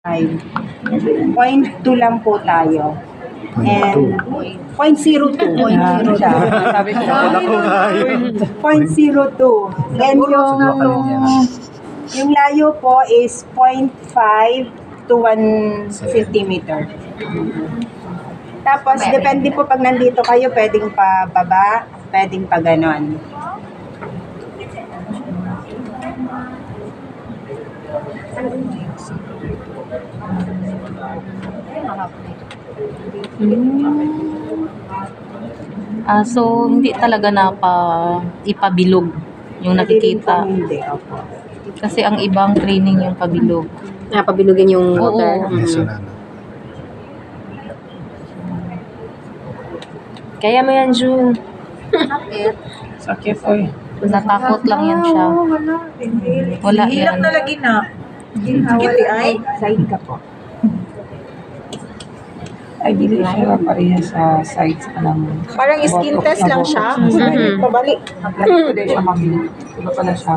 0.2 lang po tayo. And 0.02. Sabi ko, 0.02. And yung layo po is 0.5 to 1 centimeter. Tapos, depende po pag nandito kayo, pwedeng pa baba, pwedeng pa ganon. So, hindi talaga ipabilog yung nakikita. Hindi, opo. Kasi ang ibang training yung pabilog. Pabilugin yung water. Kaya mo yan, June. Sakit, oy. Natakot lang yan siya. Wala yan. Hilak na lagi na. Sakit ay? Side ka po. Ay, dili siya pareha sa sides ka lang. Parang skin test lang siya. Pabalik. Pwede siya mabilis. Iba pala siya.